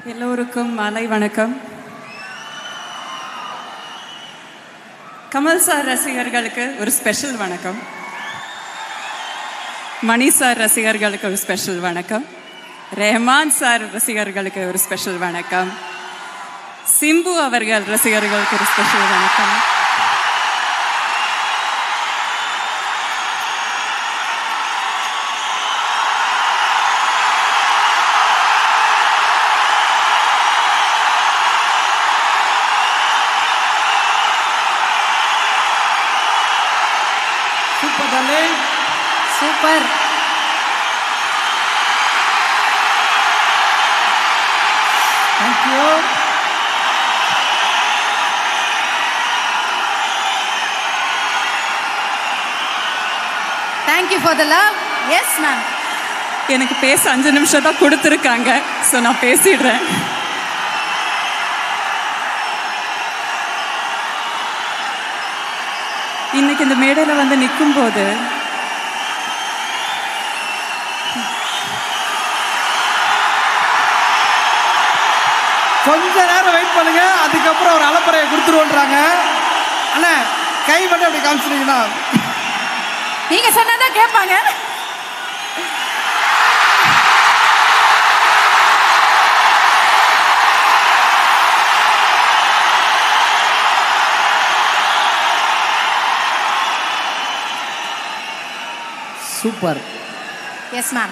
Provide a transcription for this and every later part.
எல்லோருக்கும் மாலை வணக்கம். கமல் சார் ரசிகர்களுக்கு ஒரு ஸ்பெஷல் வணக்கம். மணி சார் ரசிகர்களுக்கு ஒரு ஸ்பெஷல் வணக்கம். ரஹ்மான் சார் ரசிகர்களுக்கு ஒரு ஸ்பெஷல் வணக்கம். சிம்பு அவர்கள் ரசிகர்களுக்கு ஒரு ஸ்பெஷல் வணக்கம். Super darling. Super. Thank you. Thank you for the love. Yes, ma'am. எனக்கு பேச 5 நிமிஷம் தான் கொடுத்துருக்காங்க. ஸோ நான் பேசிடுறேன். இன்னைக்கு இந்த மேடையில் வந்து நிற்கும்போது கொஞ்ச நேரம் வெயிட் பண்ணுங்க, அதுக்கப்புறம் ஒரு அலப்பறையை கொடுத்துருவோன்றாங்க. அண்ணா கை மட்டும் அப்படி காமிச்சிட்டீங்கன்னா நீங்க சொன்னதான் கேட்பாங்க. சூப்பர். Yes ma'am.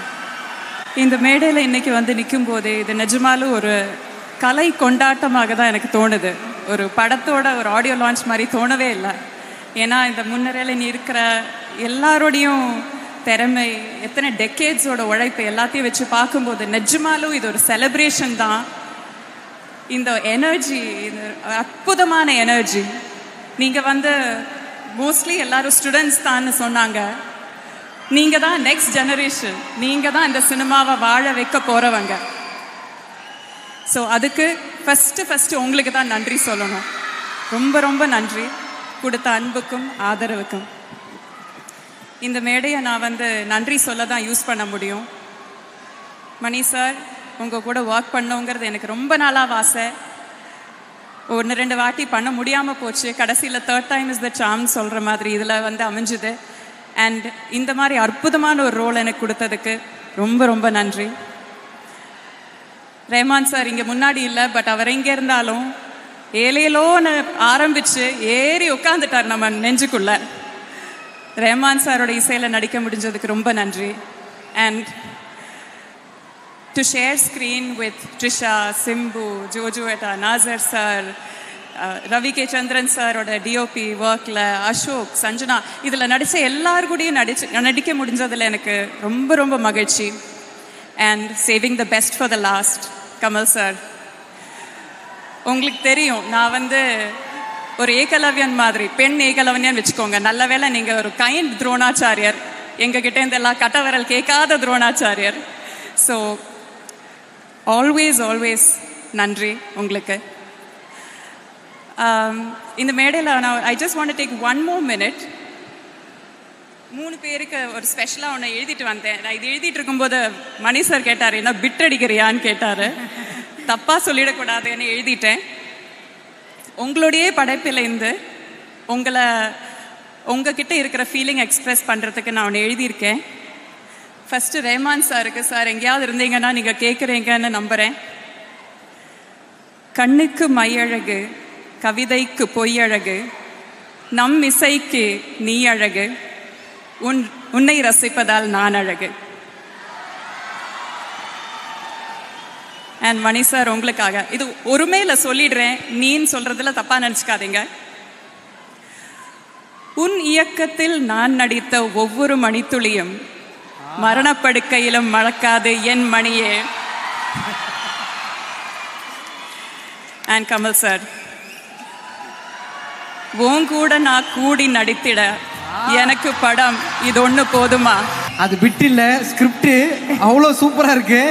இந்த மேடையில் இன்னைக்கு வந்து நிற்கும் போது இது நிஜமாலும் ஒரு கலை கொண்டாட்டமாக தான் எனக்கு தோணுது. ஒரு படத்தோட ஒரு ஆடியோ லான்ச் மாதிரி தோணவே இல்லை. ஏன்னா இந்த முன்னரையில் நீ இருக்கிற எல்லாரோடையும் திறமை, எத்தனை டெக்கேட்ஸோட உழைப்பு எல்லாத்தையும் வச்சு பார்க்கும்போது நிஜமாலும் இது ஒரு செலிப்ரேஷன் தான். இந்த எனர்ஜி, இந்த அற்புதமான எனர்ஜி. நீங்கள் வந்து மோஸ்ட்லி எல்லாரும் ஸ்டூடெண்ட்ஸ் தான் சொன்னாங்க. நீங்கள் தான் நெக்ஸ்ட் ஜெனரேஷன், நீங்கள் தான் இந்த சினிமாவை வாழ வைக்க போகிறவங்க. ஸோ அதுக்கு ஃபஸ்ட்டு உங்களுக்கு தான் நன்றி சொல்லணும். ரொம்ப ரொம்ப நன்றி கொடுத்த அன்புக்கும் ஆதரவுக்கும். இந்த மேடையை நான் வந்து நன்றி சொல்ல தான் யூஸ் பண்ண முடியும். மணி சார், உங்கள் கூட ஒர்க் பண்ணோங்கிறது எனக்கு ரொம்ப நாளாக ஆசை. 1-2 வாட்டி பண்ண முடியாமல் போச்சு. கடைசியில் 3rd time is the charm சொல்கிற மாதிரி இதில் வந்து அமைஞ்சுது. அண்ட் இந்த மாதிரி அற்புதமான ஒரு ரோல் எனக்கு கொடுத்ததுக்கு ரொம்ப ரொம்ப நன்றி. ரஹ்மான் சார் இங்கே முன்னாடி இல்லை, பட் அவர் எங்கே இருந்தாலும் ஏலேலோன்னு ஆரம்பித்து ஏறி உட்காந்துட்டார் நம்ம நெஞ்சுக்குள்ள. ரஹ்மான் சாரோட இசையில் நடிக்க முடிஞ்சதுக்கு ரொம்ப நன்றி. And to share screen with Trisha, Simbu, ஜோஜுவேட்டா, நாசர் சார், ரவி கே சந்திரன் சாரோட டிஓபி ஒர்க்கில், அசோக், சஞ்சனா, இதில் நடித்த எல்லாரு கூடயும் நடிக்க முடிஞ்சதில் எனக்கு ரொம்ப ரொம்ப மகிழ்ச்சி. And saving the best for the last, Kamal sir. உங்களுக்கு தெரியும், நான் வந்து ஒரு ஏகலவ்யன் மாதிரி, பெண் ஏகலவ்யன் வச்சுக்கோங்க. நல்ல வேளை நீங்கள் ஒரு கைண்ட் துரோணாச்சாரியர், எங்ககிட்டேருந்து எல்லாம் கட்ட விரல் கேட்காத துரோணாச்சாரியர். ஸோ ஆல்வேஸ் நன்றி உங்களுக்கு. இந்த மேடையில் நான் I just want to take 1 more minute. 3 பேருக்கு ஒரு ஸ்பெஷலாக ஒன்று எழுதிட்டு வந்தேன். நான் இது எழுதிட்டு இருக்கும்போது மணி சார் கேட்டார், என்ன பிட் அடிக்கிறியான்னு கேட்டார். தப்பாக சொல்லிடக்கூடாதுன்னு எழுதிட்டேன். உங்களுடைய படைப்பிலேருந்து உங்ககிட்ட இருக்கிற ஃபீலிங் எக்ஸ்ப்ரெஸ் பண்ணுறதுக்கு நான் ஒன்று எழுதியிருக்கேன். ஃபஸ்ட்டு ரஹ்மான் சாருக்கு, சார் எங்கேயாவது இருந்தீங்கன்னா நீங்கள் கேட்குறீங்கன்னு நம்புகிறேன். கண்ணுக்கு மையழகு, கவிதைக்கு பொய்யழகு, நம் இசைக்கு நீ அழகு, உன்னை ரசிப்பதால் நான் அழகு. அண்ட் மணி சார், உங்களுக்காக இது ஒருமையில சொல்லிடுறேன், நீன்னு சொல்றதுல தப்பா நினைச்சுக்காதீங்க. உன் இயக்கத்தில் நான் நடித்த ஒவ்வொரு மணித்துளியும் மரணப்படுக்கையிலும் மறக்காது என் மணியே. அண்ட் கமல் சார், உன் கூட நான் கூடி நடித்திட எனக்கு படம் இது ஒன்று போதுமா? அது பிட் இல்லை, ஸ்கிரிப்ட் அவ்வளோ சூப்பராக இருக்கு.